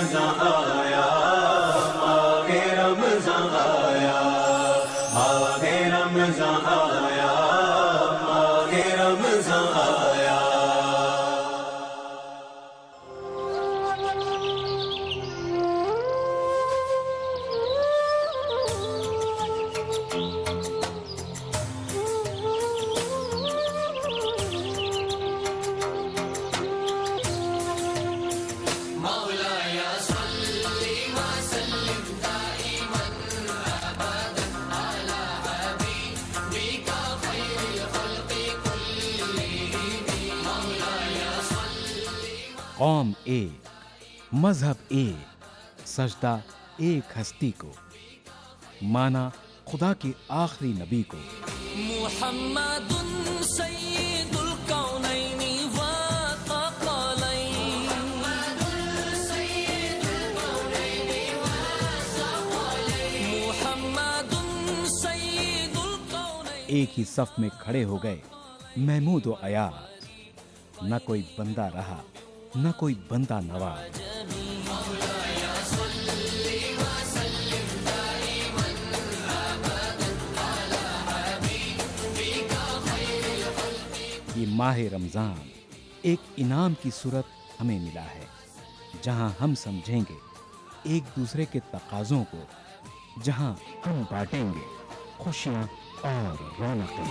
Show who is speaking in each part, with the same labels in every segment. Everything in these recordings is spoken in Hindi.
Speaker 1: रमज़ान आया, माहे रमज़ान आया, माहे रमज़ान आया, माहे रमज़ान आया।
Speaker 2: कौम एक, मजहब एक, सजदा एक हस्ती को, माना खुदा के आखिरी नबी को।
Speaker 3: मुहम्मदुन सय्यिदुल कौनैनि व थक़लैन, मुहम्मदुन सय्यिदुल कौनैन।
Speaker 2: एक ही सफ में खड़े हो गए महमूद व अयाज, न कोई बंदा रहा न कोई बंदा नवाज। ये माह रमजान एक इनाम की सूरत हमें मिला है, जहां हम समझेंगे एक दूसरे के तकाज़ों को, जहां हम बांटेंगे खुशियां और रौनकें।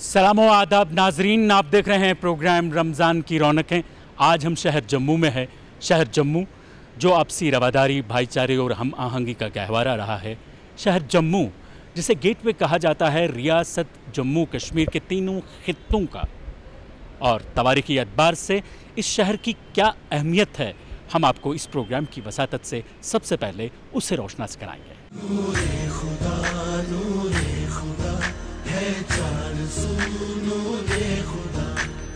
Speaker 2: सलामो आदाब नाजरीन, आप देख रहे हैं प्रोग्राम रमज़ान की रौनकें। आज हम शहर जम्मू में है। शहर जम्मू जो आपसी रवादारी, भाईचारे और हम आहंगी का गहवारा रहा है। शहर जम्मू जिसे गेटवे कहा जाता है रियासत जम्मू कश्मीर के तीनों खित्तों का, और तवारीखी एतबार से इस शहर की क्या अहमियत है, हम आपको इस प्रोग्राम की वसातत से सबसे पहले उसे रोशनास कराएंगे।
Speaker 1: नूरे खुदा है चारज़ू, नूरे खुदा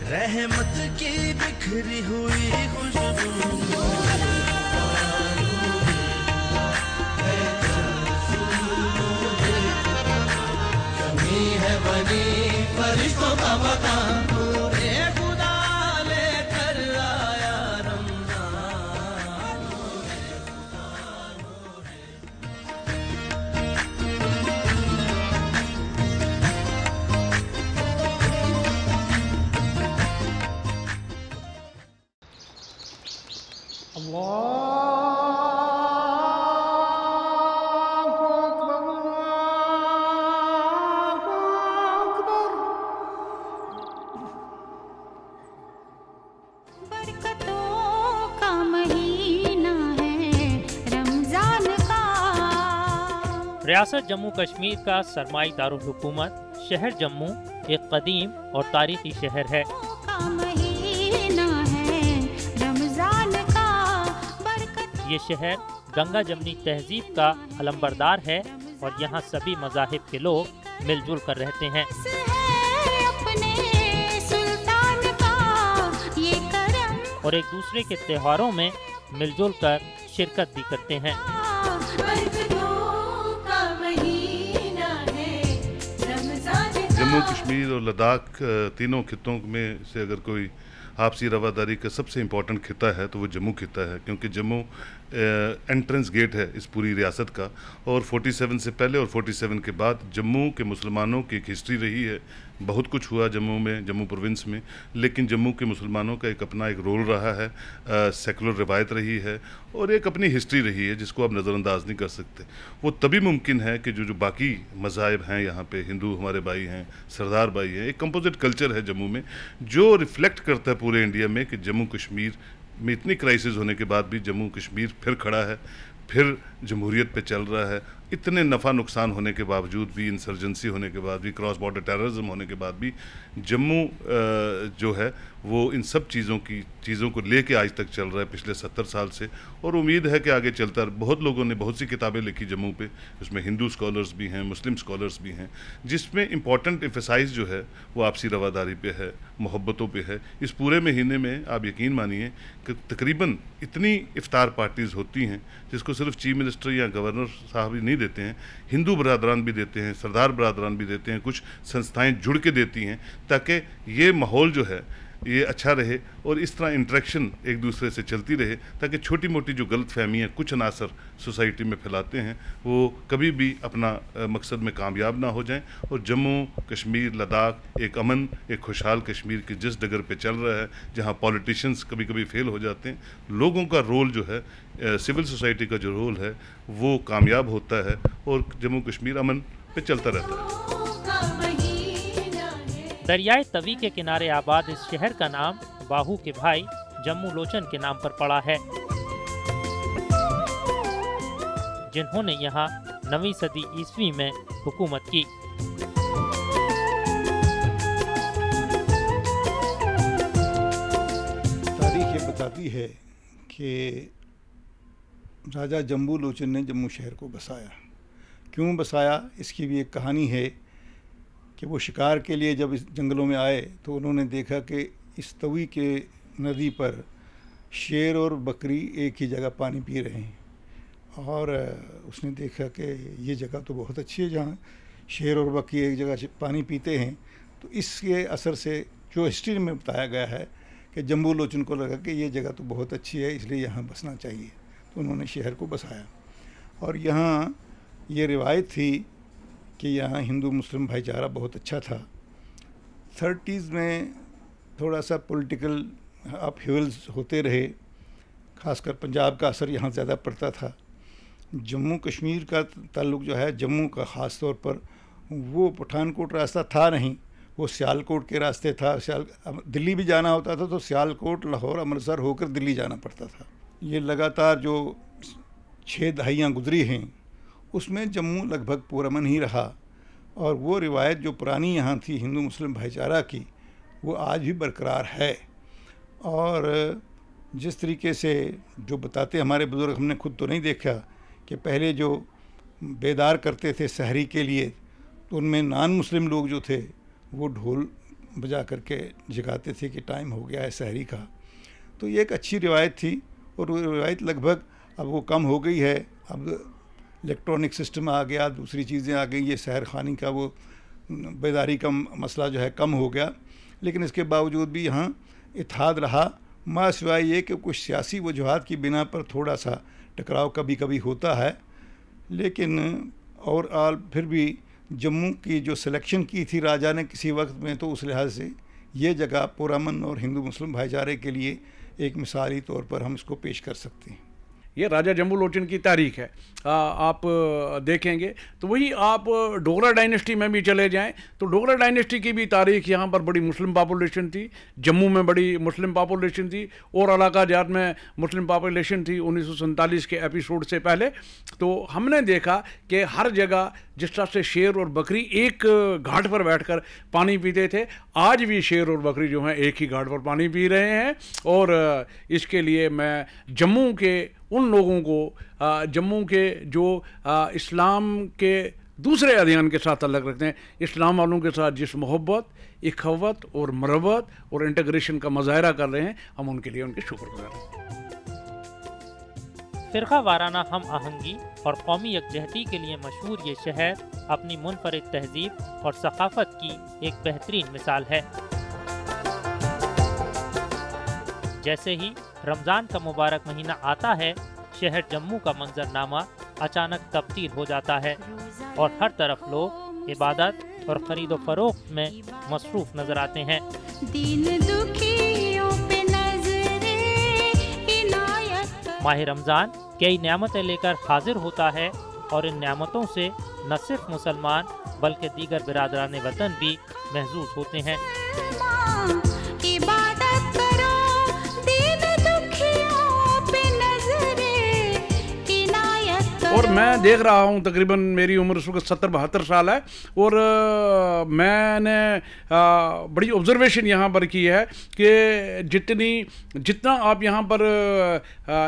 Speaker 1: रहमत की बिखरी हुई खुशबू। कमी है बनी फरिश्तों का मकान, नूरे खुदा लेकर आया रमज़ान।
Speaker 4: रियासत जम्मू कश्मीर का सरमाई दारुल हुकूमत शहर जम्मू एक कदीम और तारीखी शहर है। ये शहर गंगा जमनी तहजीब का अलंबरदार है और यहाँ सभी मज़ाहिब के लोग मिलजुल कर रहते हैं। और एक दूसरे के त्योहारों में मिलजुल कर शिरकत भी करते हैं।
Speaker 5: जम्मू कश्मीर और लद्दाख तीनों खित्तों में से अगर कोई आपसी रवादारी का सबसे इम्पोर्टेंट खिता है तो वो जम्मू खिता है, क्योंकि जम्मू एंट्रेंस गेट है इस पूरी रियासत का। और 47 से पहले और 47 के बाद जम्मू के मुसलमानों की एक हिस्ट्री रही है। बहुत कुछ हुआ जम्मू में, जम्मू प्रोविंस में, लेकिन जम्मू के मुसलमानों का एक अपना एक रोल रहा है, सेकुलर रिवायत रही है और एक अपनी हिस्ट्री रही है जिसको आप नज़रअंदाज नहीं कर सकते। वो तभी मुमकिन है कि जो बाकी मज़ाहिब हैं यहाँ पे, हिंदू हमारे भाई हैं, सरदार भाई हैं, एक कंपोजिट कल्चर है जम्मू में जो रिफ्लेक्ट करता है पूरे इंडिया में कि जम्मू कश्मीर में इतनी क्राइसिस होने के बाद भी जम्मू कश्मीर फिर खड़ा है, फिर जमहूरियत पे चल रहा है। इतने नफ़ा नुकसान होने के बावजूद भी, इंसर्जेंसी होने के बाद भी, क्रॉस बॉर्डर टेररिज्म होने के बाद भी जम्मू जो है वो इन सब चीज़ों को लेके आज तक चल रहा है पिछले 70 साल से, और उम्मीद है कि आगे चलता है। बहुत लोगों ने बहुत सी किताबें लिखी जम्मू पे, उसमें हिंदू स्कॉलर्स भी हैं, मुस्लिम स्कॉलर्स भी हैं, जिसमें इम्पॉर्टेंट एम्फेसाइज जो है वो आपसी रवादारी पे है, मोहब्बतों पे है। इस पूरे महीने में आप यकीन मानिए कि तकरीबन इतनी इफ्तार पार्टीज़ होती हैं जिसको सिर्फ चीफ मिनिस्टर या गवर्नर साहब ही नहीं नहीं देते हैं, हिंदू बरादरान भी देते हैं, सरदार बरादरान भी देते हैं, कुछ संस्थाएं जुड़ के देती हैं, ताकि ये माहौल जो है ये अच्छा रहे और इस तरह इंटरेक्शन एक दूसरे से चलती रहे, ताकि छोटी मोटी जो गलत फहमियाँ कुछ अनासर सोसाइटी में फैलाते हैं वो कभी भी अपना मकसद में कामयाब ना हो जाएं। और जम्मू कश्मीर लद्दाख एक अमन, एक खुशहाल कश्मीर की जिस डगर पे चल रहा है, जहां पॉलिटिशियंस कभी कभी फेल हो जाते हैं, लोगों का रोल जो है, सिविल सोसाइटी का जो रोल है वो कामयाब होता है और जम्मू कश्मीर अमन पे चलता रहता है।
Speaker 4: दरियाए तवी के किनारे आबाद इस शहर का नाम बाहू के भाई जम्मू लोचन के नाम पर पड़ा है, जिन्होंने यहाँ 9वीं सदी ईस्वी में हुकूमत की।
Speaker 6: तारीख ये बताती है कि राजा जम्बू लोचन ने जम्मू शहर को बसाया। क्यों बसाया, इसकी भी एक कहानी है कि वो शिकार के लिए जब इस जंगलों में आए तो उन्होंने देखा कि इस तवी के नदी पर शेर और बकरी एक ही जगह पानी पी रहे हैं और उसने देखा कि ये जगह तो बहुत अच्छी है जहाँ शेर और बकरी एक जगह पानी पीते हैं। तो इसके असर से जो हिस्ट्री में बताया गया है कि जम्बू लोचन को लगा कि ये जगह तो बहुत अच्छी है, इसलिए यहाँ बसना चाहिए, तो उन्होंने शहर को बसाया। और यहाँ ये रिवायत थी कि यहाँ हिंदू मुस्लिम भाईचारा बहुत अच्छा था। 30s में थोड़ा सा पॉलिटिकल अपहीवल्स होते रहे, खासकर पंजाब का असर यहाँ ज़्यादा पड़ता था। जम्मू कश्मीर का ताल्लुक़ जो है जम्मू का ख़ास तौर पर, वो पठानकोट रास्ता था नहीं, वो सियालकोट के रास्ते था। दिल्ली भी जाना होता था तो सियालकोट, लाहौर, अमृतसर होकर दिल्ली जाना पड़ता था। ये लगातार जो 6 दहाइयाँ गुजरी हैं उसमें जम्मू लगभग पुरअमन ही रहा और वो रिवायत जो पुरानी यहाँ थी हिंदू मुस्लिम भाईचारा की, वो आज भी बरकरार है। और जिस तरीके से जो बताते हमारे बुज़ुर्ग, हमने खुद तो नहीं देखा, कि पहले जो बेदार करते थे सहरी के लिए तो उनमें नॉन मुस्लिम लोग जो थे वो ढोल बजा करके जगाते थे कि टाइम हो गया है सहरी का। तो ये एक अच्छी रिवायत थी और वो रिवायत लगभग अब वो कम हो गई है। अब इलेक्ट्रॉनिक सिस्टम आ गया, दूसरी चीज़ें आ गई, ये सहर खानी का वो बेदारी का मसला जो है कम हो गया। लेकिन इसके बावजूद भी यहाँ इत्तेहाद रहा, मा सिवाय ये कि कुछ सियासी वजूहात की बिना पर थोड़ा सा टकराव कभी कभी होता है। लेकिन और फिर भी जम्मू की जो सिलेक्शन की थी राजा ने किसी वक्त में, तो उस लिहाज से ये जगह पुरअमन और हिंदू मुस्लिम भाईचारे के लिए एक मिसाली तौर पर हम इसको पेश कर सकते हैं।
Speaker 7: ये राजा जम्बू लोचन की तारीख है। आप देखेंगे तो वही आप डोगरा डायनेस्टी में भी चले जाएं तो डोगरा डायनेस्टी की भी तारीख यहाँ पर बड़ी मुस्लिम पॉपुलेशन थी, जम्मू में बड़ी मुस्लिम पॉपुलेशन थी और इलाका जात में मुस्लिम पॉपुलेशन थी 1947 के एपिसोड से पहले। तो हमने देखा कि हर जगह जिस तरह से शेर और बकरी एक घाट पर बैठकर पानी पीते थे, आज भी शेर और बकरी जो हैं एक ही घाट पर पानी पी रहे हैं। और इसके लिए मैं जम्मू के उन लोगों को, जम्मू के जो इस्लाम के दूसरे अध्ययन के साथ अलग रखते हैं, इस्लाम वालों के साथ जिस मोहब्बत, इखवत और मरबत और इंटीग्रेशन का मुजाहरा कर रहे हैं, हम उनके लिए उनके शुक्रगुजार हैं।
Speaker 4: फ़िरक़ा वाराना हम आहंगी और कौमी यकजहती के लिए मशहूर ये शहर अपनी मुनफरिद तहजीब और सकाफ़त की एक बेहतरीन मिसाल है। जैसे ही रमज़ान का मुबारक महीना आता है, शहर जम्मू का मंजरनामा अचानक तब्दील हो जाता है और हर तरफ लोग इबादत और ख़रीदो फरोख्त में मसरूफ़ नज़र आते हैं। माह रमज़ान कई नेमतें लेकर हाजिर होता है और इन नेमतों से न सिर्फ मुसलमान बल्कि दीगर बिरादरान वतन भी महजूज होते हैं।
Speaker 7: और मैं देख रहा हूँ, तकरीबन मेरी उम्र इस वक्त 70-72 साल है और मैंने बड़ी ऑब्जर्वेशन यहाँ पर की है कि जितना आप यहाँ पर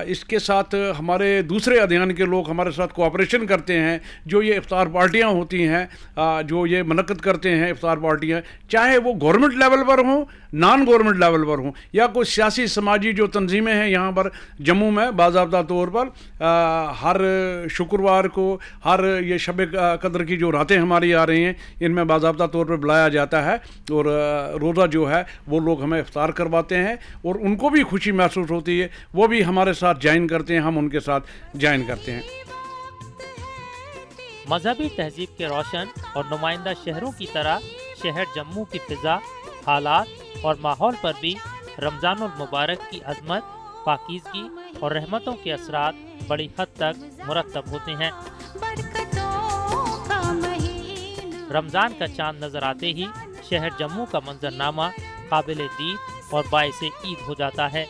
Speaker 7: इसके साथ हमारे दूसरे अध्ययन के लोग हमारे साथ कोऑपरेशन करते हैं, जो ये इफ्तार पार्टियाँ होती हैं, जो ये मनक़द करते हैं इफ्तार पार्टियाँ, चाहे वो गवर्नमेंट लेवल पर हों, नॉन गवर्नमेंट लेवल पर हों या कोई सियासी समाजी जो तंजीमें हैं यहाँ पर जम्मू में बाज़ाब्ता तौर पर हर शुक्रवार को हर ये शब कदर की जो रातें हमारी आ रही हैं, इनमें बाज़ाब्ता तौर पर बुलाया जाता है और रोज़ा जो है वो लोग हमें इफ्तार करवाते हैं और उनको भी खुशी महसूस होती है, वो भी हमारे साथ ज्वाइन करते हैं, हम उनके साथ ज्वाइन करते हैं।
Speaker 4: मजहबी तहजीब के रोशन और नुमाइंदा शहरों की तरह शहर जम्मू की फ़िज़ा, हालात और माहौल पर भी रमज़ानुल मुबारक की अज़मत, पाकीज़गी और रहमतों के असरात बड़ी हद तक मुरतब होते हैं। रमज़ान का चांद नज़र आते ही शहर जम्मू का मंजरनामा काबिल दीद और बाइसे ईद हो जाता है।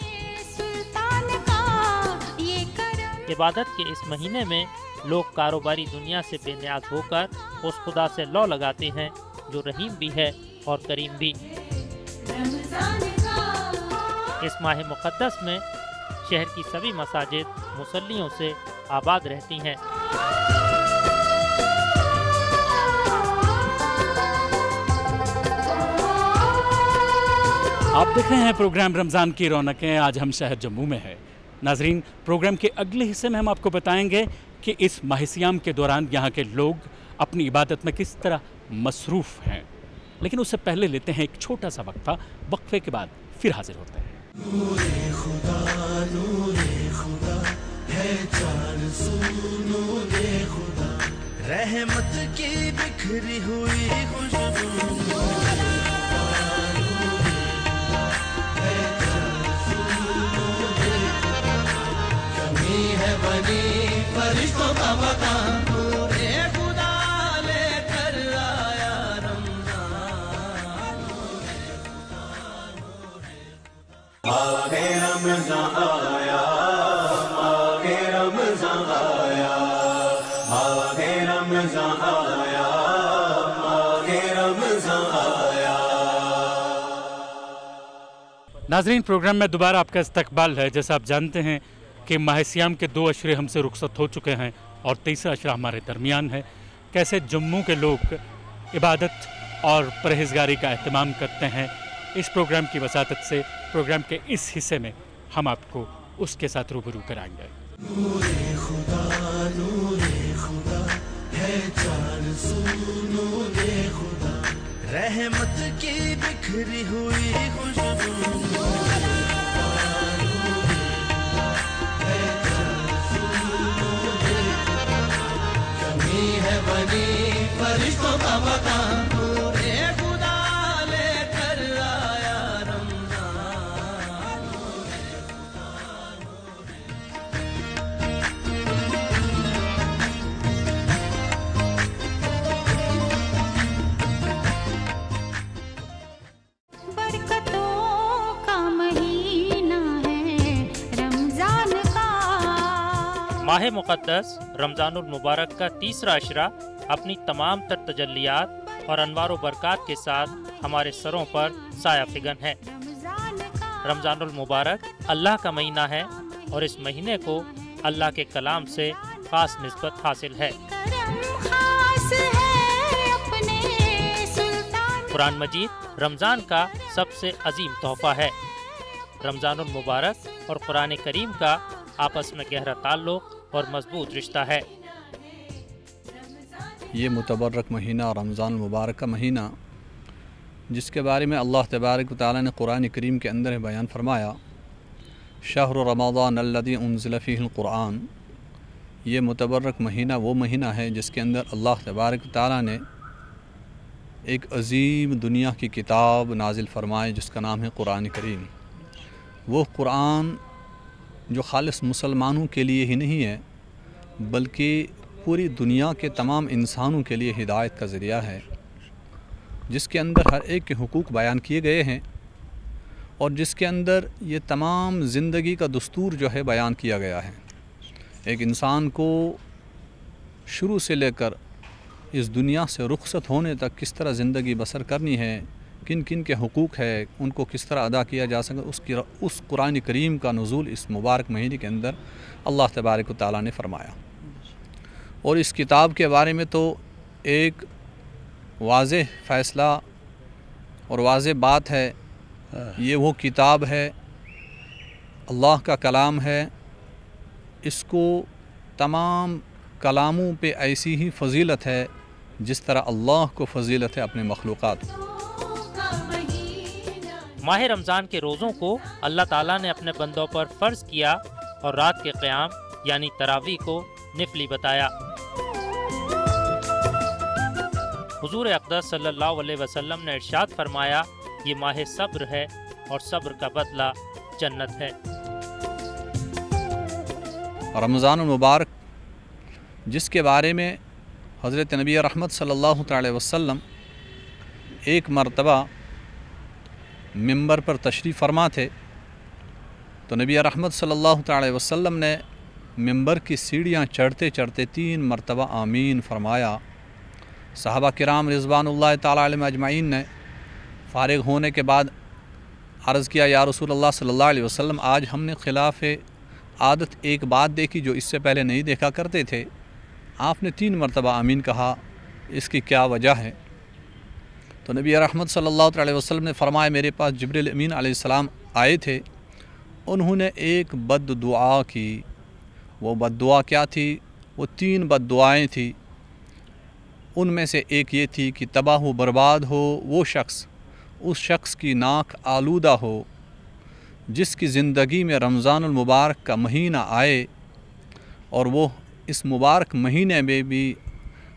Speaker 4: इबादत के इस महीने में लोग कारोबारी दुनिया से बेनियाज होकर उस खुदा से लौ लगाते हैं जो रहीम भी है और करीम भी। इस माह मुक़द्दस में शहर की सभी मसाजिद मुसल्लियों से आबाद रहती हैं।
Speaker 2: आप देख रहे हैं प्रोग्राम रमज़ान की रौनकें। आज हम शहर जम्मू में हैं। नाजरीन, प्रोग्राम के अगले हिस्से में हम आपको बताएंगे कि इस माह सियाम के दौरान यहाँ के लोग अपनी इबादत में किस तरह मसरूफ़ हैं। लेकिन उससे पहले लेते हैं एक छोटा सा वक्फा। वक्फे के बाद फिर हाजिर होते हैं।
Speaker 1: नूरे खुदा है चार सू नूरे खुदा, रहमत की बिखरी हुई खुशबू। कमी है बनी फरिश्तों का मकान, नूरे खुदा लेकर आया रमज़ान। आगे रमज़ान आया, आगे रमज़ान आया, आगे रमज़ान आया, आगे रमज़ान आया।
Speaker 2: नाजरीन, प्रोग्राम में दोबारा आपका इस्तकबाल है। जैसा आप जानते हैं कि माह सियाम के 2 अशरे हमसे रुखसत हो चुके हैं और तीसरा अशरा हमारे दरमियान है। कैसे जम्मू के लोग इबादत और परहेजगारी का एहतमाम करते हैं, इस प्रोग्राम की वसातत से प्रोग्राम के इस हिस्से में हम आपको उसके साथ रूबरू कराएंगे।
Speaker 1: नूरे खुदा है चार सू नूरे खुदा, रहमत की बिखरी हुई खुशबू। है बनी फरिश्तों का मकान, नूरे खुदा लेकर आया रमज़ान।
Speaker 8: बरकतों का महीना है रमज़ान का।
Speaker 4: माह मुक़द्दस रमज़ानुल मुबारक का तीसरा अशरा अपनी तमाम तर तजल्लियात और अनवार व बरक़ात के साथ हमारे सरों पर साया फिगन है। रमज़ानुल मुबारक अल्लाह का महीना है और इस महीने को अल्लाह के कलाम से ख़ास निस्बत हासिल है। कुरान मजीद रमज़ान का सबसे अजीम तोहफ़ा है। रमज़ानुल मुबारक और कुरान करीम का आपस में गहरा ताल्लुक़ और मजबूत रिश्ता है।
Speaker 9: ये मुतबर्रक महीना रमज़ान मुबारक का महीना, जिसके बारे में अल्लाह तबारक व तआला ने कुरान करीम के अंदर बयान फरमाया, शहर रमज़ान अल्लज़ी उन्ज़िल फ़ीहिल कुरान। ये मुतबर्रक महीना वो महीना है जिसके अंदर अल्लाह तबारक व तआला ने एक अज़ीम दुनिया की किताब नाजिल फरमाए जिसका नाम है कुरान करीम। वो कुरान जो खालिस मुसलमानों के लिए ही नहीं है बल्कि पूरी दुनिया के तमाम इंसानों के लिए हिदायत का ज़रिया है, जिसके अंदर हर एक के हुकूक बयान किए गए हैं और जिसके अंदर ये तमाम ज़िंदगी का दस्तूर जो है बयान किया गया है। एक इंसान को शुरू से लेकर इस दुनिया से रुखसत होने तक किस तरह ज़िंदगी बसर करनी है, किन किन के हुकूक है, उनको किस तरह अदा किया जा सके, उस कुरान करीम का नुज़ूल इस मुबारक महीने के अंदर अल्लाह तबारक व तआला ने फरमाया। और इस किताब के बारे में तो एक वाज़ेह फ़ैसला और वाज़ेह बात है, ये वो किताब है, अल्लाह का कलाम है। इसको तमाम कलामों पे ऐसी ही फजीलत है जिस तरह अल्लाह को फजीलत है अपने मखलूक़ात।
Speaker 4: माह रमज़ान के रोज़ों को अल्लाह ताला ने अपने बंदों पर फ़र्ज़ किया और रात के क़याम यानी तरावी को निफली बताया। हुजूर अक़दस सल्लल्लाहु अलैहि वसल्लम ने इरशाद फरमाया, ये माह सब्र है और सब्र का बदला जन्नत है।
Speaker 9: रमज़ान मुबारक जिसके बारे में हज़रत नबी रहमत सल्लल्लाहु अलैहि वसल्लम एक मरतबा मिंबर पर तशरीफ़ फरमा थे, तो नबी रहमत सल्लल्लाहु अलैहि वसल्लम ने मिंबर की सीढ़ियाँ चढ़ते चढ़ते 3 मरतबा आमीन फरमाया। सहाबा किराम रिज़वानुल्लाह ताला अलैहिम अजमाइन ने फ़ारिग होने के बाद अर्ज़ किया, या रसूलल्लाह सल्लल्लाहु अलैहि वसल्लम, आज हमने खिलाफ़ आदत एक बात देखी जो इससे पहले नहीं देखा करते थे। आपने 3 मरतबा आमीन कहा, इसकी क्या वजह है? तो नबी रहमत सल्लल्लाहु अलैहि वसल्लम ने फरमाया, मेरे पास जिब्रील अमीन अलैहिस्सलाम आए थे, उन्होंने एक बद दुआ की। वो बद दुआ क्या थी? वो 3 बद दुआएँ थी। उनमें से एक ये थी कि तबाह व बर्बाद हो वो शख्स, उस शख्स की नाक आलूदा हो जिसकी ज़िंदगी में रमज़ानुल मुबारक का महीना आए और वो इस मुबारक महीने में भी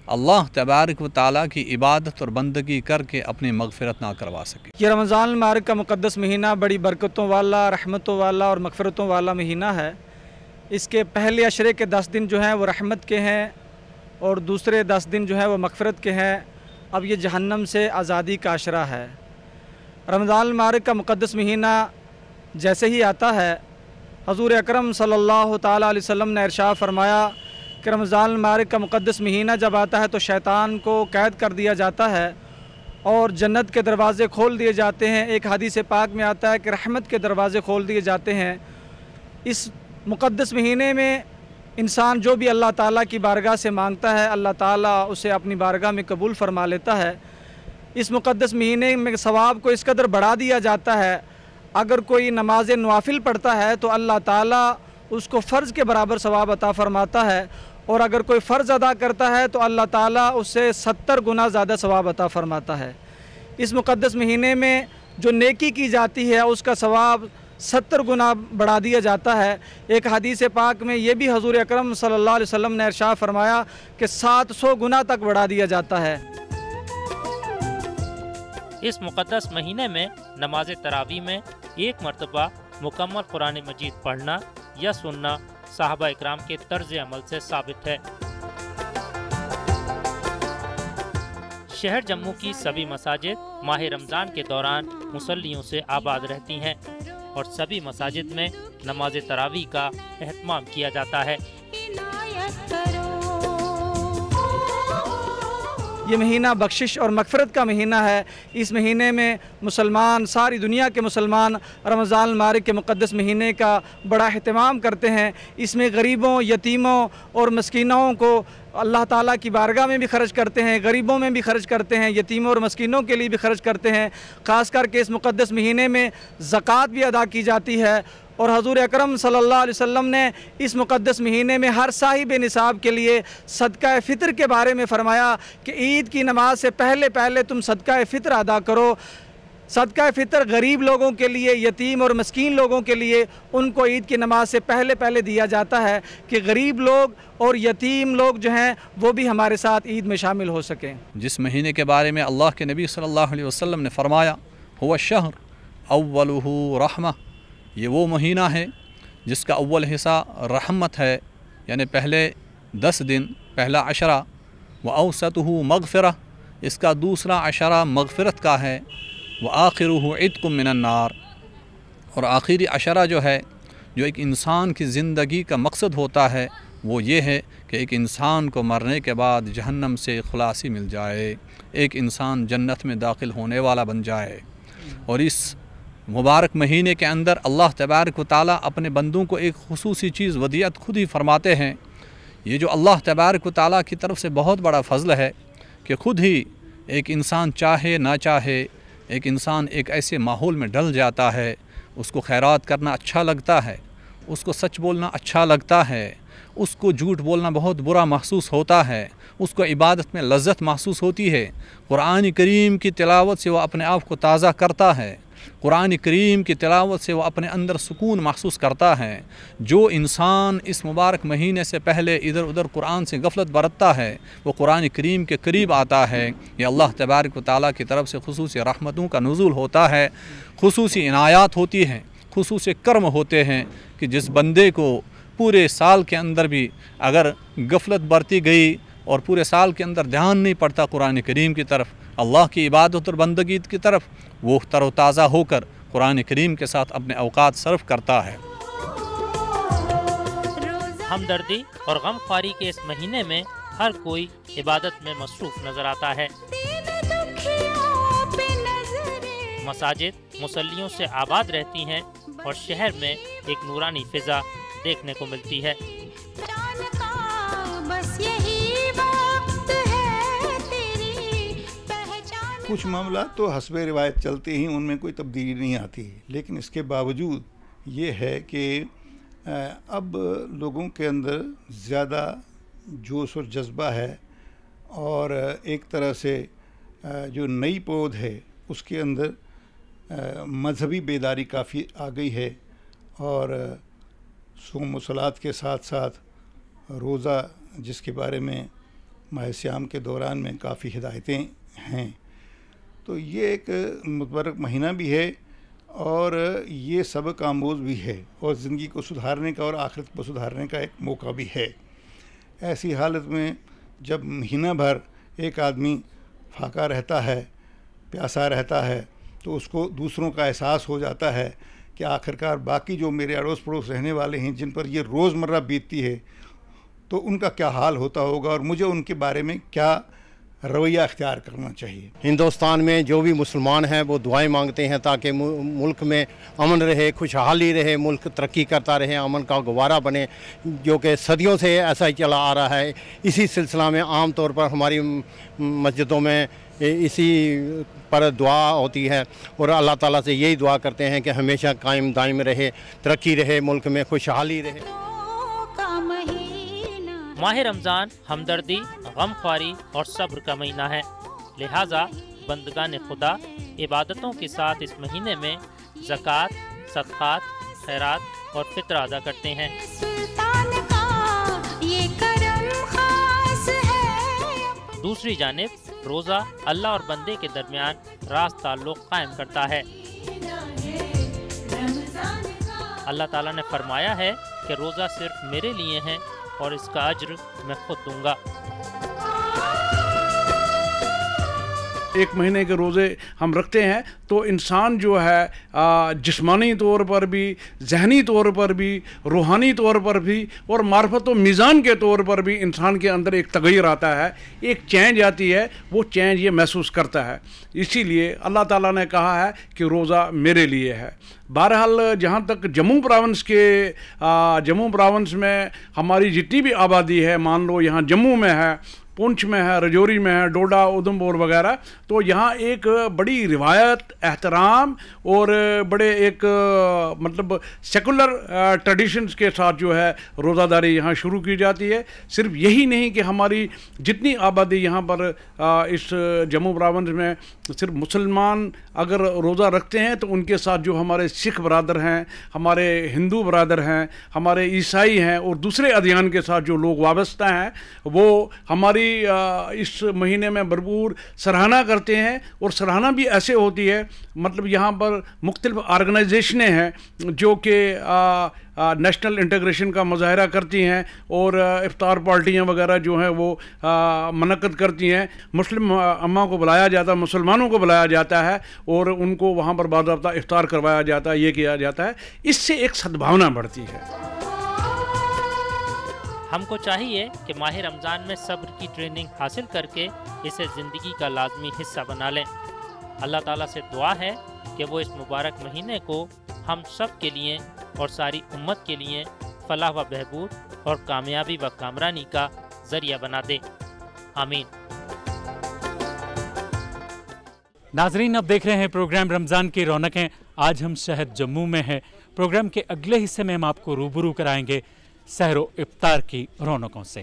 Speaker 9: अल्लाह तबारक व तआला की इबादत और बंदगी करके अपनी मग़फ़िरत ना करवा सके।
Speaker 10: ये रमज़ान मुबारक का मुक़द्दस महीना बड़ी बरकतों वाला, रहमतों वाला और मग़फ़िरतों वाला महीना है। इसके पहले अशरे के 10 दिन जो हैं वो रहमत के हैं और दूसरे 10 दिन जो है वो मग़फ़िरत के हैं। अब ये जहन्नम से आज़ादी का अशरा है। रमज़ान मुबारक का मुक़द्दस महीना जैसे ही आता है, हज़ूर अकरम सल्लल्लाहु ताला अलैहि वसल्लम ने इरशाद फरमाया कि रमज़ान मुबारक का मुक़द्दस महीना जब आता है तो शैतान को कैद कर दिया जाता है और जन्नत के दरवाज़े खोल दिए जाते हैं। एक हदीस पाक में आता है कि रहमत के दरवाज़े खोल दिए जाते हैं। इस मुक़द्दस महीने में इंसान जो भी अल्लाह ताला की बारगाह से मांगता है, अल्लाह ताला उसे अपनी बारगाह में कबूल फरमा लेता है। इस मुक़द्दस महीने में सवाब को इस कदर बढ़ा दिया जाता है, अगर कोई नमाज नवाफिल पढ़ता है तो अल्लाह ताला उसको फ़र्ज़ के बराबर सवाब अता फ़रमाता है, और अगर कोई फ़र्ज़ अदा करता है तो अल्लाह ताला उससे 70 गुना ज़्यादा सवाब अता फ़रमाता है। इस मुक़द्दस महीने में जो नेकी की जाती है उसका सवाब 70 गुना बढ़ा दिया जाता है। एक हदीस पाक में ये भी हज़ूर अकरम सल्लल्लाहु अलैहि वसल्लम ने इरशाद फरमाया कि 700 गुना तक बढ़ा दिया जाता है।
Speaker 4: इस मुक़द्दस महीने में नमाज तरावी में 1 मरतबा मुकम्मल कुरान मजीद पढ़ना या सुनना साहबा इकराम के तर्ज अमल से साबित है। शहर जम्मू की सभी मसाजिद माह रमज़ान के दौरान मुसल्लियों से आबाद रहती हैं और सभी मसाजिद में नमाज तरावी का एहतमाम किया जाता है।
Speaker 10: ये महीना बख्शिश और मग़फ़िरत का महीना है। इस महीने में मुसलमान, सारी दुनिया के मुसलमान रमज़ान मुबारक के मुक़द्दस महीने का बड़ा अहतमाम करते हैं। इसमें गरीबों, यतीमों और मस्कीनों को अल्लाह ताला की बारगाह में भी ख़र्च करते हैं, गरीबों में भी ख़र्च करते हैं, यतीमों और मस्कीनों के लिए भी ख़र्च करते हैं। ख़ास करके इस मुक़द्दस महीने में ज़कात भी अदा की जाती है और हज़ूर अकरम सल्लल्लाहु अलैहि वसल्लम ने इस मुक़द्दस महीने में हर साहिब निसाब के लिए सदका फ़ितर के बारे में फ़रमाया कि ईद की नमाज से पहले पहले तुम सदका फ़ितर अदा करो। सदका फ़ितर गरीब लोगों के लिए, यतीम और मस्कीन लोगों के लिए उनको ईद की नमाज से पहले पहले दिया जाता है कि गरीब लोग और यतीम लोग जो हैं वो भी हमारे साथ ईद में शामिल हो सकें।
Speaker 9: जिस महीने के बारे में अल्लाह के नबी सल्लल्लाहु अलैहि वसल्लम ने फरमाया, हुवा शहर अव्वलुहु रहमा, ये वो महीना है जिसका अव्वल हिस्सा रहमत है, यानी पहले 10 दिन, पहला अशरा, व औसतुहु मग़फ़िरा, इसका दूसरा अशरा मग़फ़िरत का है, व आखिरुहु इत्कुम मिनन नार, और आखिरी अशरा जो है, जो एक इंसान की ज़िंदगी का मकसद होता है, वो ये है कि एक इंसान को मरने के बाद जहन्नम से खुलासी मिल जाए, एक इंसान जन्नत में दाखिल होने वाला बन जाए। और इस मुबारक महीने के अंदर अल्लाह तबारक व तआला अपने बंदों को एक खुसूसी चीज़ वदियत खुद ही फरमाते हैं। ये जो अल्लाह तबारक व तआला की तरफ से बहुत बड़ा फ़ज़ल है कि ख़ुद ही एक इंसान चाहे ना चाहे, एक इंसान एक ऐसे माहौल में डल जाता है, उसको खैरात करना अच्छा लगता है, उसको सच बोलना अच्छा लगता है, उसको झूठ बोलना बहुत बुरा महसूस होता है, उसको इबादत में लज्जत महसूस होती है। कुरान करीम की तिलावत से वह अपने आप को ताज़ा करता है, कुरान करीम की तिलावत से वह अपने अंदर सुकून महसूस करता है। जो इंसान इस मुबारक महीने से पहले इधर उधर कुरान से गफलत बरतता है वो कुरान करीम के करीब आता है। ये अल्लाह तबारक व तआला की तरफ से खुसूसी रहमतों का नुज़ूल होता है, खुसूसी इनायात होती हैं, खुसूसी कर्म होते हैं कि जिस बंदे को पूरे साल के अंदर भी अगर गफलत बरती गई और पूरे साल के अंदर ध्यान नहीं पड़ता कुरान करीम की तरफ, अल्लाह की इबादत और बंदगी की तरफ, वो तरोताज़ा होकर कुरान करीम के साथ अपने औकात सर्फ करता है।
Speaker 4: हमदर्दी और गमख्वारी के इस महीने में हर कोई इबादत में मसरूफ नजर आता है। मसाजिद मुसल्लियों से आबाद रहती हैं और शहर में एक नूरानी फिजा देखने को मिलती है।
Speaker 6: कुछ मामला तो हस्बे रिवायत चलते ही उनमें कोई तब्दीली नहीं आती, लेकिन इसके बावजूद ये है कि अब लोगों के अंदर ज़्यादा जोश और जज्बा है और एक तरह से जो नई पौध है उसके अंदर मजहबी बेदारी काफ़ी आ गई है और सोम व सलात के साथ साथ रोज़ा, जिसके बारे में माह सियाम के दौरान में काफ़ी हिदायतें हैं, तो ये एक मुबारक महीना भी है और ये सबक आमोज़ भी है और ज़िंदगी को सुधारने का और आखिरत को सुधारने का एक मौका भी है। ऐसी हालत में जब महीना भर एक आदमी फाका रहता है, प्यासा रहता है, तो उसको दूसरों का एहसास हो जाता है कि आखिरकार बाकी जो मेरे अड़ोस पड़ोस रहने वाले हैं जिन पर ये रोज़मर्रा बीतती है तो उनका क्या हाल होता होगा और मुझे उनके बारे में क्या रवैया अख्तियार करना चाहिए।
Speaker 11: हिंदुस्तान में जो भी मुसलमान हैं वो दुआएं मांगते हैं ताकि मुल्क में अमन रहे, खुशहाली रहे, मुल्क तरक्की करता रहे, अमन का गवारा बने, जो कि सदियों से ऐसा ही चला आ रहा है। इसी सिलसिला में आम तौर पर हमारी मस्जिदों में इसी पर दुआ होती है और अल्लाह ताला से यही दुआ करते हैं कि हमेशा कायम दायम रहे, तरक्की रहे, मुल्क में खुशहाली रहे।
Speaker 4: माह रमज़ान हमदर्दी, गमख्वारी और सब्र का महीना है, लिहाजा बंदगान खुदा इबादतों के साथ इस महीने में ज़कात, सदक़ात, खैरात और फित्रा अदा करते हैं। दूसरी जानिब रोज़ा अल्लाह और बंदे के दरमियान रास ताल्लुक़ कायम करता है। अल्लाह ताला ने फरमाया है कि रोज़ा सिर्फ मेरे लिए है और इसका अज्र मैं खुद दूंगा।
Speaker 7: एक महीने के रोज़े हम रखते हैं तो इंसान जो है जिस्मानी तौर पर भी, जहनी तौर पर भी, रूहानी तौर पर भी और मार्फत व मीज़ान के तौर पर भी इंसान के अंदर एक तग़य्युर आता है, एक चेंज आती है, वो चेंज ये महसूस करता है। इसीलिए अल्लाह ताला ने कहा है कि रोज़ा मेरे लिए है। बहरहाल जहाँ तक जम्मू प्रोविंस में हमारी जितनी भी आबादी है, मान लो यहाँ जम्मू में है, पुंछ में है, रजौरी में है, डोडा, उधमपुर वगैरह, तो यहाँ एक बड़ी रिवायत, एहतराम और बड़े एक मतलब सेकुलर ट्रेडिशंस के साथ जो है रोज़ादारी यहाँ शुरू की जाती है। सिर्फ यही नहीं कि हमारी जितनी आबादी यहाँ पर इस जम्मू प्रोविंस में सिर्फ मुसलमान अगर रोज़ा रखते हैं तो उनके साथ जो हमारे सिख बरादर हैं, हमारे हिंदू बरादर हैं, हमारे ईसाई हैं और दूसरे अदयान के साथ जो लोग वाबस्ता हैं वो हमारी इस महीने में भरपूर सराहना करते हैं। और सराहना भी ऐसे होती है, मतलब यहाँ पर मुख्तलिफ ऑर्गेनाइजेशनें हैं जो कि नेशनल इंटीग्रेशन का मुजाहरा करती हैं और इफ्तार पार्टियाँ वगैरह जो हैं वो मनक़द करती हैं। मुस्लिम अम्मा को बुलाया जाता है, मुसलमानों को बुलाया जाता है और उनको वहाँ पर बाज़ाब्ता इफ्तार करवाया जाता है, ये किया जाता है। इससे एक सद्भावना बढ़ती है।
Speaker 4: हमको चाहिए कि माह रमज़ान में सब्र की ट्रेनिंग हासिल करके इसे ज़िंदगी का लाजमी हिस्सा बना लें। अल्लाह ताला से दुआ है कि वो इस मुबारक महीने को हम सब के लिए और सारी उम्मत के लिए फलाह व बहबूद और कामयाबी व कामरानी का ज़रिया बना दे। आमीन।
Speaker 2: नाजरीन, अब देख रहे हैं प्रोग्राम रमज़ान की रौनकें। आज हम शहर जम्मू में हैं। प्रोग्राम के अगले हिस्से में हम आपको रूबरू कराएंगे सहरो इफ्तार की रौनकों से।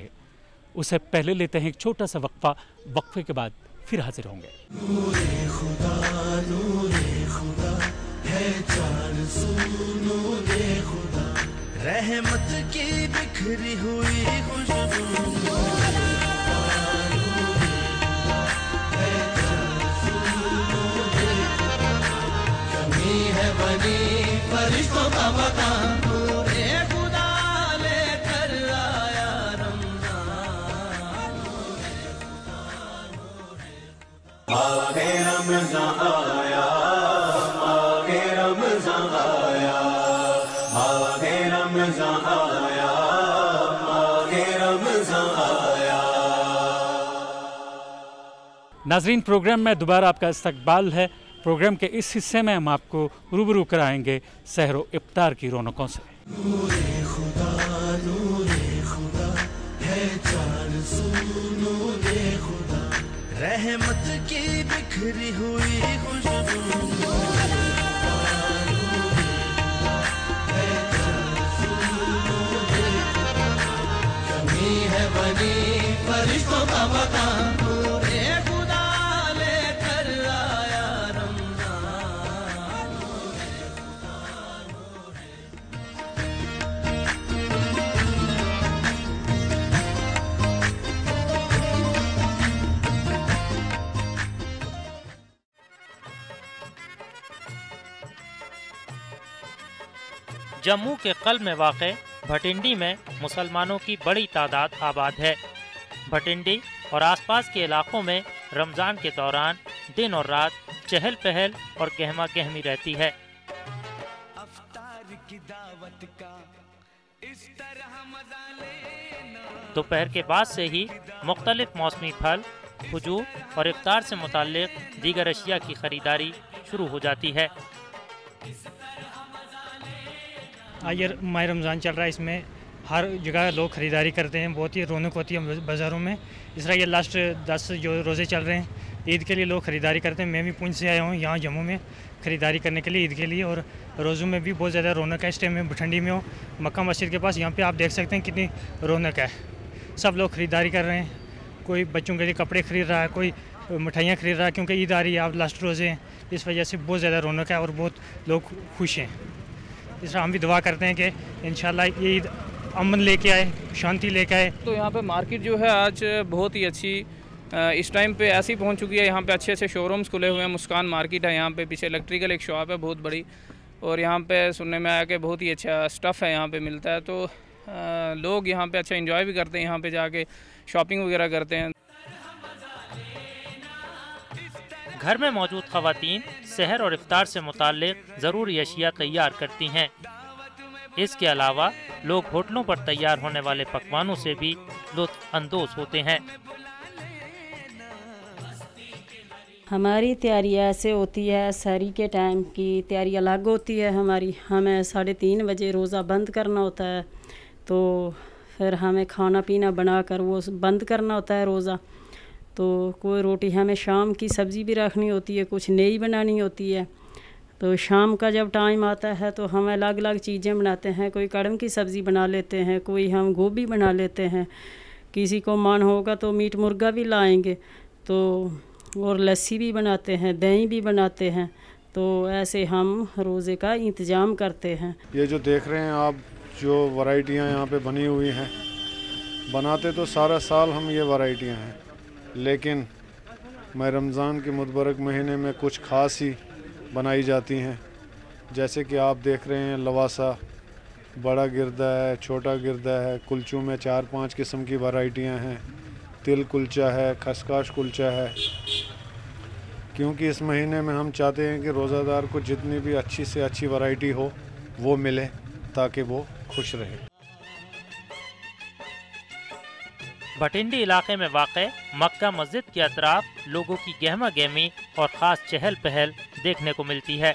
Speaker 2: उसे पहले लेते हैं एक छोटा सा वक्फा, वक्फे के बाद फिर हाजिर होंगे।
Speaker 1: नूरे खुदा है चार सू नूरे खुदा, रहमत की बिखरी हुई खुशबू। कमी है बनी फरिश्तों का मकान, नूरे खुदा लेकर आया रमजान। आगे रमजान आया, आगे रमजान आया, आगे रमजान आया, आगे रमजान आया।
Speaker 2: नाजरीन, प्रोग्राम में दोबारा आपका इस्तकबाल है। प्रोग्राम के इस हिस्से में हम आपको रूबरू कराएंगे सहरो इफ्तार की रौनकों से।
Speaker 1: नूरे खुदा है चार सू नूरे खुदा, रहमत की बिखरी हुई खुशबू। कमी है बनी फरिश्तों का मकान, नूरे खुदा लेकर आया रमजान।
Speaker 4: जम्मू के कल्ब में वाक़े भटिंडी में मुसलमानों की बड़ी तादाद आबाद है। भटिंडी और आसपास के इलाकों में रमज़ान के दौरान दिन और रात चहल पहल और गहमा गहमी रहती है। दोपहर के बाद से ही मुख्तलिफ मौसमी फल, खजूर और इफ्तार से मुताल्लिक दीगर अशिया की खरीदारी शुरू हो जाती है।
Speaker 12: आज माह रमज़ान चल रहा है, इसमें हर जगह लोग ख़रीदारी करते हैं, बहुत ही रौनक होती है बाज़ारों में। इस तरह ये लास्ट 10 जो रोज़े चल रहे हैं, ईद के लिए लोग ख़रीदारी करते हैं। मैं भी पुंछ से आया हूँ यहाँ जम्मू में ख़रीदारी करने के लिए ईद के लिए, और रोज़ों में भी बहुत ज़्यादा रौनक है। इस टाइम में ठंडी में हो, मक्का मस्जिद के पास यहाँ पे आप देख सकते हैं कितनी रौनक है। सब लोग ख़रीदारी कर रहे हैं, कोई बच्चों के लिए कपड़े ख़रीद रहा है, कोई मिठाइयाँ ख़रीद रहा है, क्योंकि ईद आ रही है, आप लास्ट रोज़े हैं, इस वजह से बहुत ज़्यादा रौनक है और बहुत लोग खुश हैं। इस तरह हम भी दुआ करते हैं कि इंशाल्लाह ये ईद अमन लेके आए, शांति लेके आए।
Speaker 13: तो यहाँ पे मार्केट जो है आज बहुत ही अच्छी इस टाइम पे ऐसी पहुँच चुकी है। यहाँ पे अच्छे अच्छे शोरूम्स खुले हुए हैं। मुस्कान मार्केट है यहाँ पे, पीछे इलेक्ट्रिकल एक शॉप है बहुत बड़ी, और यहाँ पे सुनने में आया कि बहुत ही अच्छा स्टफ़ है यहाँ पे मिलता है। तो लोग यहाँ पे अच्छा इंजॉय भी करते हैं, यहाँ पे जाके शॉपिंग वगैरह करते हैं।
Speaker 4: घर में मौजूद ख़वातीन सहर और इफ्तार से मुताल्लिक ज़रूरी अशिया तैयार करती हैं। इसके अलावा लोग होटलों पर तैयार होने वाले पकवानों से भी लुत्फ़ अंदोज़ होते हैं।
Speaker 14: हमारी तैयारी ऐसे होती है, सहरी के टाइम की तैयारी अलग होती है हमारी। हमें 3:30 बजे रोज़ा बंद करना होता है, तो फिर हमें खाना पीना बनाकर वो बंद करना होता है रोज़ा। तो कोई रोटी हमें शाम की सब्ज़ी भी रखनी होती है, कुछ नई बनानी होती है। तो शाम का जब टाइम आता है तो हम अलग अलग चीज़ें बनाते हैं। कोई कड़म की सब्ज़ी बना लेते हैं, कोई हम गोभी बना लेते हैं, किसी को मन होगा तो मीट मुर्गा भी लाएंगे, तो और लस्सी भी बनाते हैं, दही भी बनाते हैं। तो ऐसे हम रोज़े का इंतज़ाम करते हैं।
Speaker 15: ये जो देख रहे हैं आप, जो वैरायटियाँ यहाँ पे बनी हुई हैं, बनाते तो सारा साल हम ये वैरायटियाँ हैं, लेकिन मैं रमज़ान के मुबारक महीने में कुछ ख़ास ही बनाई जाती हैं। जैसे कि आप देख रहे हैं, लवासा, बड़ा गिरदा है, छोटा गिरदा है, कुलचों में 4-5 किस्म की वैरायटियां हैं, तिल कुलचा है, खसकाश कुलचा है। क्योंकि इस महीने में हम चाहते हैं कि रोज़ादार को जितनी भी अच्छी से अच्छी वैरायटी हो वो मिले, ताकि वो खुश रहे।
Speaker 4: भटिंडी इलाके में वाक़े मक्का मस्जिद के अतराफ लोगों की गहमा गहमी और ख़ास चहल पहल देखने को मिलती है।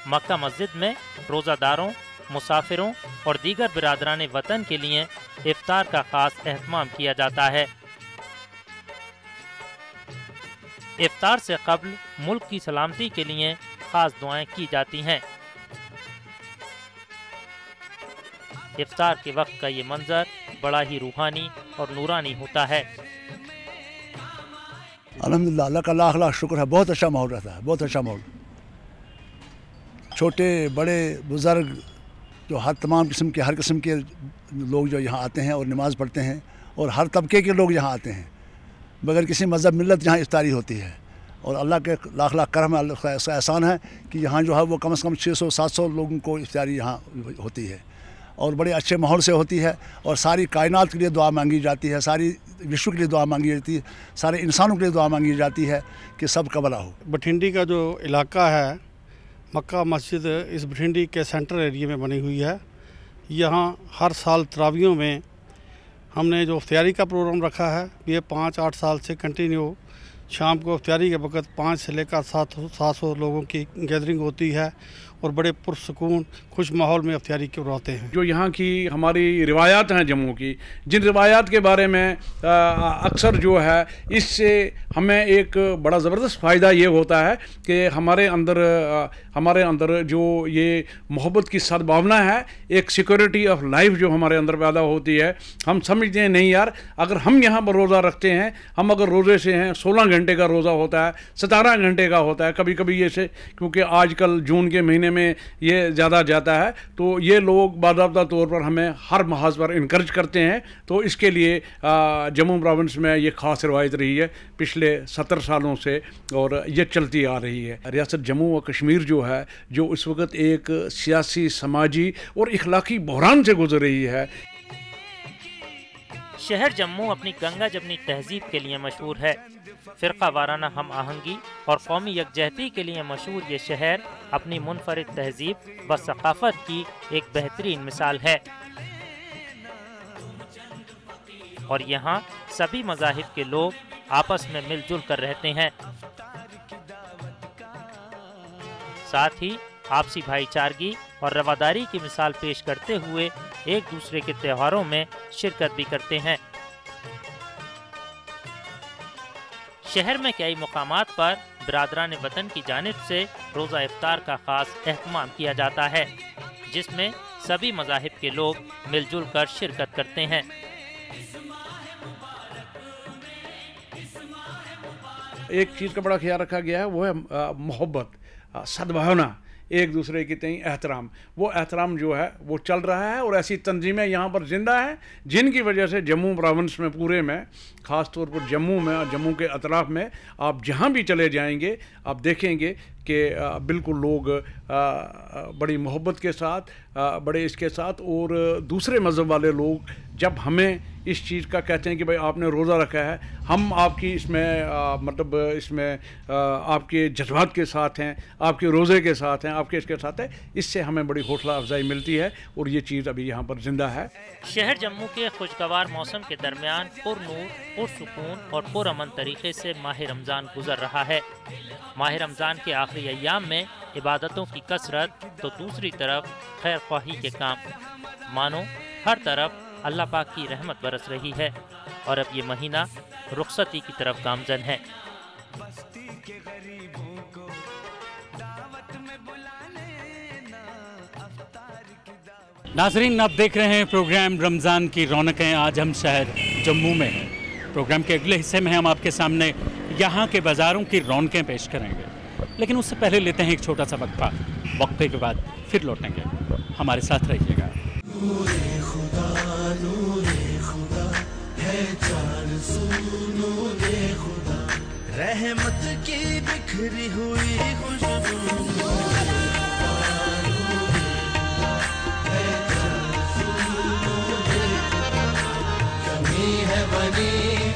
Speaker 4: मक्का मस्जिद में रोज़ादारों, मुसाफिरों और दीगर बिरादरान वतन के लिए इफ्तार का ख़ास एहतमाम किया जाता है। इफ्तार से क़ब्ल मुल्क की सलामती के लिए ख़ास दुआएं की जाती हैं। इफ्तार के वक्त का ये मंजर बड़ा ही रूहानी और नूरानी होता है।
Speaker 16: अल्हम्दुलिल्लाह, अल्लाह का लाख लाख शुक्र है। बहुत अच्छा माहौल रहता है, बहुत अच्छा माहौल। छोटे बड़े बुज़ुर्ग जो तमाम किस्म के हर किस्म के लोग जो यहाँ आते हैं और नमाज़ पढ़ते हैं, और हर तबके के लोग यहाँ आते हैं, बगैर किसी मज़हब मिलत यहाँ इफ्तारी होती है। और अल्लाह के लाख लाख करम है, अल्लाह का ऐसा एहसान है कि यहाँ जो है वो कम से कम 600-700 लोगों को इफ्तारी यहाँ होती है, और बड़े अच्छे माहौल से होती है। और सारी कायनात के लिए दुआ मांगी जाती है, सारी विश्व के लिए दुआ मांगी जाती है, सारे इंसानों के लिए दुआ मांगी जाती है कि सब का भला हो।
Speaker 17: बठिंडी का जो इलाका है, मक्का मस्जिद इस बठिंडी के सेंट्रल एरिया में बनी हुई है। यहाँ हर साल तरावियों में हमने जो इफ्तारी का प्रोग्राम रखा है, ये 5-8 साल से कंटिन्यू शाम को इफ्तारी के वक्त 5 से लेकर 700 लोगों की गैदरिंग होती है, और बड़े पुरसकून खुश माहौल में इफ्तारी के होते हैं।
Speaker 7: जो यहाँ की हमारी रिवायात हैं जम्मू की, जिन रिवायात के बारे में अक्सर जो है इससे हमें एक बड़ा ज़बरदस्त फ़ायदा ये होता है कि हमारे अंदर जो ये मोहब्बत की सद्भावना है, एक सिक्योरिटी ऑफ लाइफ जो हमारे अंदर पैदा होती है। हम समझते हैं नहीं यार, अगर हम यहाँ पर रोज़ा रखते हैं, हम अगर रोज़े से हैं, 16 घंटे का रोज़ा होता है, 17 घंटे का होता है, कभी कभी ये से, क्योंकि आजकल जून के महीने में ये ज़्यादा जाता है, तो ये लोग बाकायदा तौर पर हमें हर महाज पर इनकरेज करते हैं। तो इसके लिए जम्मू प्रोविंस में ये ख़ास रवायत रही है पिछले 70 सालों से, और ये चलती आ रही है। रियासत जम्मू व कश्मीर जो है, जो इस वक्त एक सियासी, समाजी और इखलाकी बहरान से गुजर रही है।
Speaker 4: शहर जम्मू अपनी गंगा जमनी तहजीब के लिए मशहूर है। फ़िरका वाराना हम आहंगी और कौमी यकजहती के लिए मशहूर ये शहर अपनी मुनफरिद तहजीब व सकाफ़त की एक बेहतरीन मिसाल है। और यहाँ सभी मज़ाहिब के लोग आपस में मिलजुल कर रहते हैं। साथ ही आपसी भाईचारगी और रवादारी की मिसाल पेश करते हुए एक दूसरे के त्योहारों में शिरकत भी करते हैं। शहर में कई मुकामात पर बिरादरान वतन की जानिब से रोज़ा इफ्तार का खास एहतमाम किया जाता है, जिसमें सभी मज़ाहिब के लोग मिलजुल कर शिरकत करते हैं।
Speaker 7: एक चीज़ का बड़ा ख्याल रखा गया है, वो है मोहब्बत, सद्भावना, एक दूसरे की तई एहतराम। वो एहतराम जो है वो चल रहा है, और ऐसी तंजीमें यहाँ पर जिंदा हैं, जिनकी वजह से जम्मू प्रोविंस में पूरे में, ख़ास तौर पर जम्मू में और जम्मू के अतराफ़ में, आप जहाँ भी चले जाएंगे आप देखेंगे कि बिल्कुल लोग बड़ी मोहब्बत के साथ, बड़े इसके साथ, और दूसरे मज़हब वाले लोग जब हमें इस चीज़ का कहते हैं कि भाई आपने रोज़ा रखा है, हम आपकी इसमें मतलब इसमें आपके जज्बात के साथ हैं, आपके रोज़े के साथ हैं, आपके इसके साथ है, इससे हमें बड़ी हौसला अफजाई मिलती है, और ये चीज़ अभी यहाँ पर जिंदा है।
Speaker 4: शहर जम्मू के खुशगवार मौसम के दरमियान पुरनूर, पुरसुकून और पुरअमन तरीके से माह रमज़ान गुजर रहा है। माह रमज़ान के आखिरी अय्याम में इबादतों की कसरत, तो दूसरी तरफ खैर ख्वाही के काम, मानो हर तरफ अल्लाह पाक की रहमत बरस रही है। और अब ये महीना रुखसती की तरफ गामजन है।
Speaker 2: नाजरीन, आप देख रहे हैं प्रोग्राम रमज़ान की रौनकें। आज हम शहर जम्मू में हैं। प्रोग्राम के अगले हिस्से में हम आपके सामने यहाँ के बाज़ारों की रौनकें पेश करेंगे, लेकिन उससे पहले लेते हैं एक छोटा सा वक्फा। वक्फे के बाद फिर लौटेंगे, हमारे साथ रहिएगा।
Speaker 1: नूरे खुदा है चार सू, नूरे खुदा रहमत की बिखरी हुई खुशबू। कमी है बनी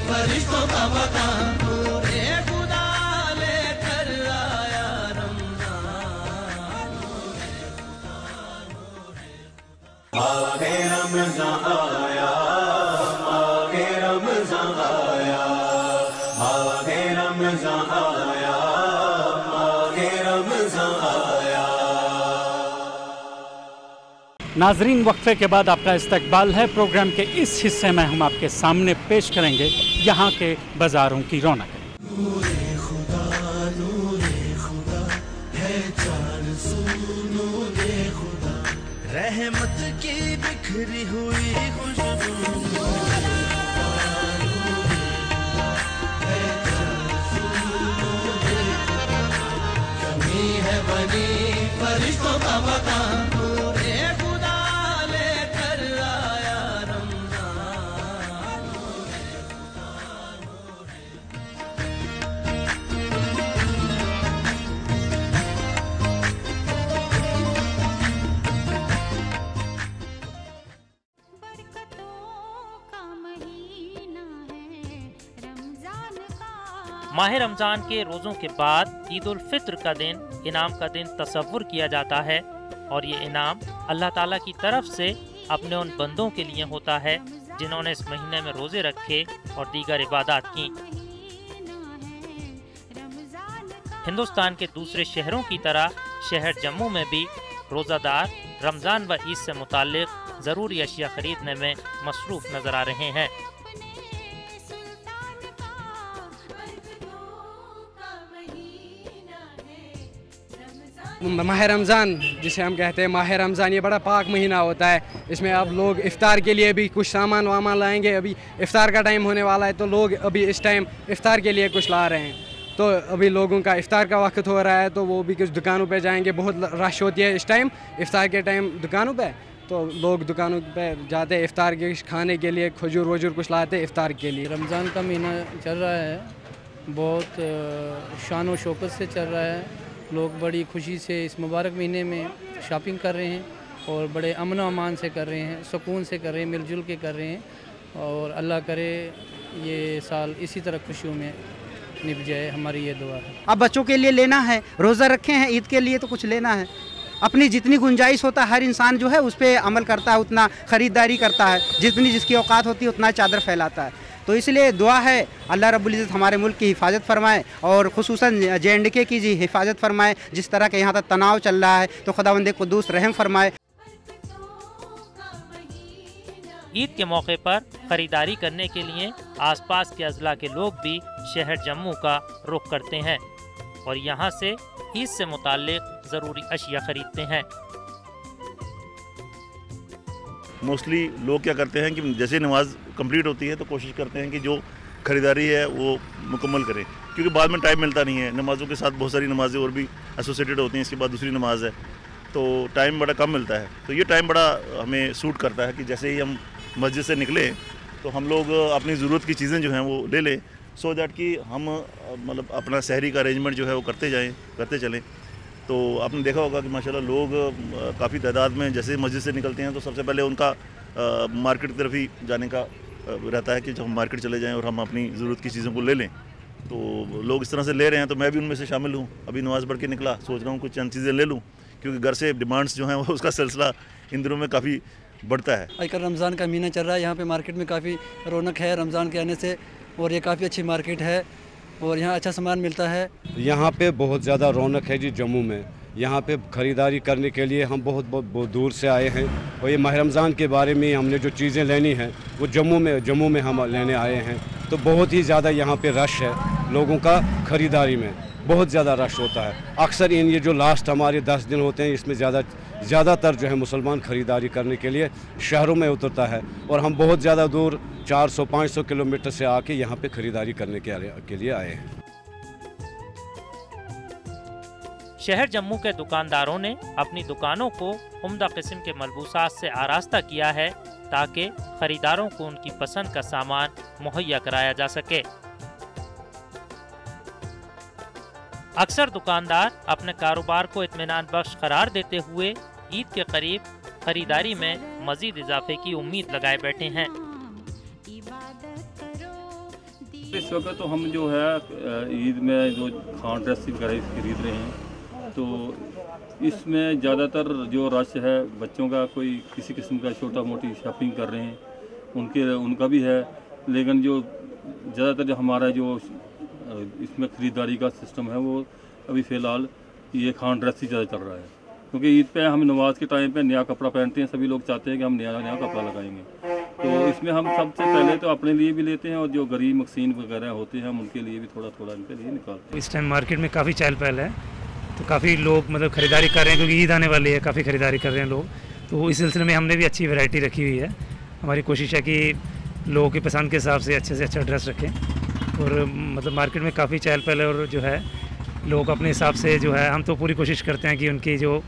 Speaker 1: फरिश्तों का मकान, नूरे खुदा लेकर आया रमज़ान। आगे रमज़ान आया, आगे रमज़ान आया, आगे रमज़ान आया, आगे रमज़ान आया।
Speaker 2: नाजरीन, वक्फे के बाद आपका इस्तकबाल है। प्रोग्राम के इस हिस्से में हम आपके सामने पेश करेंगे यहाँ के बाज़ारों की रौनक।
Speaker 1: नूरे खुदा है चार सू, नूरे खुदा रहमत की बिखरी हुई खुशबू कमी है बनी फरिश्तों का मकान पूरे खुदा लेकर आया रमजान।
Speaker 4: माह रमज़ान के रोज़ों के बाद ईद उल फित्र का दिन इनाम का दिन तसव्वुर किया जाता है और ये इनाम अल्लाह ताला की तरफ से अपने उन बंदों के लिए होता है जिन्होंने इस महीने में रोज़े रखे और दीगर इबादत की। हिंदुस्तान के दूसरे शहरों की तरह शहर जम्मू में भी रोज़ादार रमज़ान व ईद से मुताल्लिक़ ज़रूरी अशिया ख़रीदने में मसरूफ़ नज़र आ रहे हैं।
Speaker 18: माह रमज़ान जिसे हम कहते हैं माह रमज़ान ये बड़ा पाक महीना होता है। इसमें अब लोग इफ़्तार के लिए भी कुछ सामान वामान लाएंगे। अभी इफ़्तार का टाइम होने वाला है तो लोग अभी इस टाइम इफ़्तार के लिए कुछ ला रहे हैं। तो अभी लोगों का इफ़्तार का वक्त हो रहा है तो वो भी कुछ दुकानों पे जाएंगे। बहुत रश होती है इस टाइम इफ़्तार के टाइम दुकानों पे, तो लोग दुकानों पे जाते हैं इफ़्तार के खाने के लिए, खजूर वजूर कुछ लाते हैं इफ़्तार के लिए।
Speaker 19: रमज़ान का महीना चल रहा है, बहुत शान व शौकत से चल रहा है। लोग बड़ी खुशी से इस मुबारक महीने में शॉपिंग कर रहे हैं और बड़े अमन अमान से कर रहे हैं, सुकून से कर रहे हैं, मिलजुल के कर रहे हैं और अल्लाह करे ये साल इसी तरह खुशियों में निभ जाए, हमारी ये दुआ है।
Speaker 20: अब बच्चों के लिए लेना है, रोज़ा रखे हैं ईद के लिए तो कुछ लेना है। अपनी जितनी गुंजाइश होता है हर इंसान जो है उस पर अमल करता है, उतना ख़रीदारी करता है, जितनी जिसकी औकात होती है उतना चादर फैलाता है। तो इसलिए दुआ है अल्लाह रब्बुल इज़्ज़त हमारे मुल्क की हिफाजत फरमाए और ख़ुसूसन JNK की जी हिफाजत फरमाए। जिस तरह के यहाँ तक तनाव चल रहा है तो खुदावंद कुद्दूस रहम फरमाए।
Speaker 4: ईद के मौके पर खरीदारी करने के लिए आसपास के अजला के लोग भी शहर जम्मू का रुख करते हैं और यहाँ से ईद से मुताल्लिक़ ज़रूरी अशिया खरीदते हैं।
Speaker 5: मोस्टली लोग क्या करते हैं कि जैसे नमाज कंप्लीट होती है तो कोशिश करते हैं कि जो ख़रीदारी है वो मुकम्मल करें, क्योंकि बाद में टाइम मिलता नहीं है। नमाज़ों के साथ बहुत सारी नमाज़ें और भी एसोसिएटेड होती हैं, इसके बाद दूसरी नमाज है तो टाइम बड़ा कम मिलता है। तो ये टाइम बड़ा हमें सूट करता है कि जैसे ही हम मस्जिद से निकले तो हम लोग अपनी ज़रूरत की चीज़ें जो हैं वो ले लें, सो दैट कि हम मतलब अपना सहरी का अरेंजमेंट जो है वो करते चलें। तो आपने देखा होगा कि माशाल्लाह लोग काफ़ी तादाद में जैसे मस्जिद से निकलते हैं तो सबसे पहले उनका मार्केट की तरफ ही जाने का रहता है कि जब हम मार्केट चले जाएं और हम अपनी ज़रूरत की चीज़ों को ले लें। तो लोग इस तरह से ले रहे हैं तो मैं भी उनमें से शामिल हूँ। अभी नमाज़ पढ़ के निकला, सोच रहा हूँ कुछ चंद चीज़ें ले लूँ, क्योंकि घर से डिमांड्स जो हैं वो उसका सिलसिला इन दिनों में काफ़ी बढ़ता है।
Speaker 21: आजकल रमज़ान का महीना चल रहा है, यहाँ पे मार्केट में काफ़ी रौनक है रमज़ान के आने से और ये काफ़ी अच्छी मार्केट है और यहाँ अच्छा सामान मिलता है।
Speaker 22: यहाँ पे बहुत ज़्यादा रौनक है जी जम्मू में। यहाँ पे ख़रीदारी करने के लिए हम बहुत दूर से आए हैं और ये माह रमज़ान के बारे में हमने जो चीज़ें लेनी हैं वो जम्मू में हम लेने आए हैं। तो बहुत ही ज़्यादा यहाँ पे रश है, लोगों का ख़रीदारी में बहुत ज़्यादा रश होता है। अक्सर ये जो लास्ट हमारे 10 दिन होते हैं इसमें ज़्यादातर जो है मुसलमान ख़रीदारी करने के लिए शहरों में उतरता है और हम बहुत ज़्यादा दूर 400-500 किलोमीटर से आके यहाँ पे ख़रीदारी करने के लिए आए हैं।
Speaker 4: शहर जम्मू के दुकानदारों ने अपनी दुकानों को उम्दा किस्म के मलबूसात से आरास्ता किया है ताकि खरीदारों को उनकी पसंद का सामान मुहैया कराया जा सके। अक्सर दुकानदार अपने कारोबार को इत्मीनान बख्श करार देते हुए ईद के करीब खरीदारी में मजीद इजाफे की उम्मीद लगाए बैठे हैं।
Speaker 23: इस वक्त तो हम जो है ईद में जो खान ड्रेस वगैरह खरीद रहे हैं तो इसमें ज़्यादातर जो रश है बच्चों का कोई किसी किस्म का छोटा मोटी शॉपिंग कर रहे हैं उनका भी है, लेकिन जो ज़्यादातर जो हमारा जो इसमें ख़रीदारी का सिस्टम है वो अभी फ़िलहाल ये खान ड्रेस ही ज़्यादा चल रहा है, क्योंकि ईद पे हम नमाज के टाइम पे नया कपड़ा पहनते हैं। सभी लोग चाहते हैं कि हम नया कपड़ा लगाएंगे, तो इसमें हम सबसे पहले तो अपने लिए भी लेते हैं और जो गरीब मकसीन वगैरह होते हैं हम उनके लिए भी थोड़ा थोड़ा इनके लिए निकालते हैं।
Speaker 12: इस टाइम मार्केट में काफ़ी चहल पहल है तो काफ़ी लोग मतलब ख़रीदारी कर रहे हैं, क्योंकि ईद आने वाली है, काफ़ी ख़रीदारी कर रहे हैं लोग।
Speaker 3: तो इस सिलसिले में हमने भी अच्छी वैरायटी रखी हुई है। हमारी कोशिश है कि लोगों की पसंद के हिसाब से अच्छा ड्रेस रखें और मतलब मार्केट में काफ़ी चहल पहल और जो है लोग अपने हिसाब से जो है, हम तो पूरी कोशिश करते हैं कि उनकी जो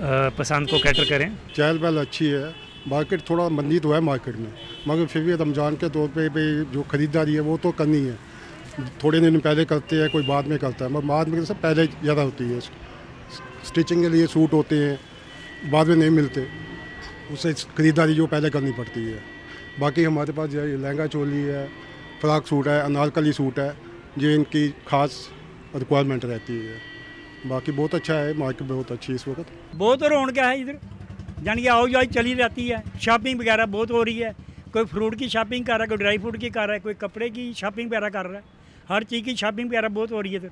Speaker 3: पसंद को कैटर करें।
Speaker 8: चहल पहल अच्छी है, मार्केट थोड़ा मंदी तो है मार्केट में, मगर फिर भी रमज़ान के तौर पे भी जो ख़रीदारी है वो तो करनी है। थोड़े दिन पहले करते हैं, कोई बाद में करता है, मगर बाद में सब पहले ज़्यादा होती है। स्टिचिंग के लिए सूट होते हैं, बाद में नहीं मिलते, उससे ख़रीदारी जो पहले करनी पड़ती है। बाकी हमारे पास जो लहंगा चोली है, फ्रॉक सूट है, अनारकली सूट है, जो इनकी ख़ास रिक्वायरमेंट रहती है। बाकी बहुत अच्छा है, मार्केट बहुत अच्छी है इस वक्त।
Speaker 10: बहुत रौनक है इधर, यानी कि आओ जाओ चली रहती है। शॉपिंग वगैरह बहुत हो रही है, कोई फ्रूट की शॉपिंग कर रहा है, कोई ड्राई फ्रूट की कर रहा है, कोई कपड़े की शॉपिंग वगैरह कर रहा है। हर चीज़ की शॉपिंग वगैरह बहुत हो रही है इधर।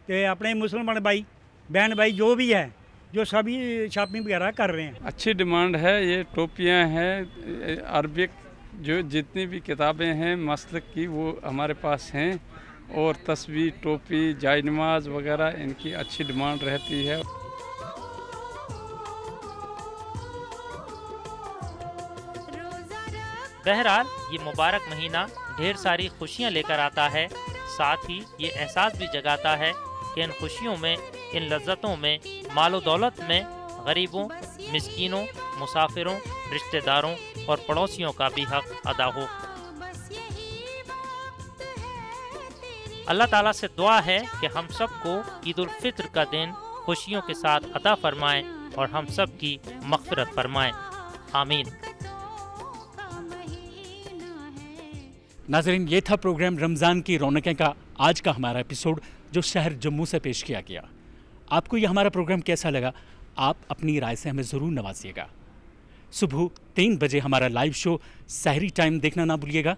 Speaker 10: तो अपने मुसलमान भाई बहन भाई जो भी है, जो सभी शॉपिंग वगैरह कर रहे हैं।
Speaker 24: अच्छी डिमांड है। ये टोपियाँ हैं, अरबिक जो जितनी भी किताबें हैं मसलक की वो हमारे पास हैं, और तस्वीर, टोपी, जाय नमाज वगैरह इनकी अच्छी डिमांड रहती है।
Speaker 4: बहरहाल ये मुबारक महीना ढेर सारी खुशियाँ लेकर आता है, साथ ही ये एहसास भी जगाता है कि इन खुशियों में, इन लज्जतों में, मालो दौलत में गरीबों, मिस्कीनों, मुसाफिरों, रिश्तेदारों और पड़ोसियों का भी हक अदा हो। अल्लाह ताला से दुआ है कि हम सबको ईद उल फित्र का दिन खुशियों के साथ अता फरमाएं और हम सब की मग़फ़िरत फरमाएं। आमीन।
Speaker 2: नाज़रीन, ये था प्रोग्राम रमज़ान की रौनकें का आज का हमारा एपिसोड जो शहर जम्मू से पेश किया गया। आपको ये हमारा प्रोग्राम कैसा लगा, आप अपनी राय से हमें ज़रूर नवाजिएगा। सुबह 3 बजे हमारा लाइव शो सहरी टाइम देखना ना भूलिएगा।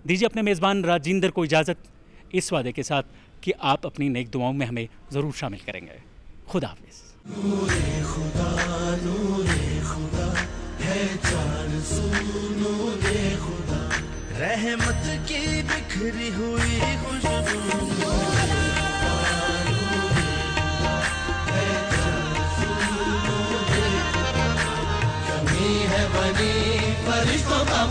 Speaker 2: दीजिए अपने मेज़बान राजिंदर को इजाज़त, इस वादे के साथ कि आप अपनी नेक दुआओं में हमें ज़रूर शामिल करेंगे। खुदा हाफ़िज़।
Speaker 1: नूरे खुदा है चारज़ू, नूरे खुदा रहमत की बिखरी हुई खुशबू। कमी है बनी फरिश्तों का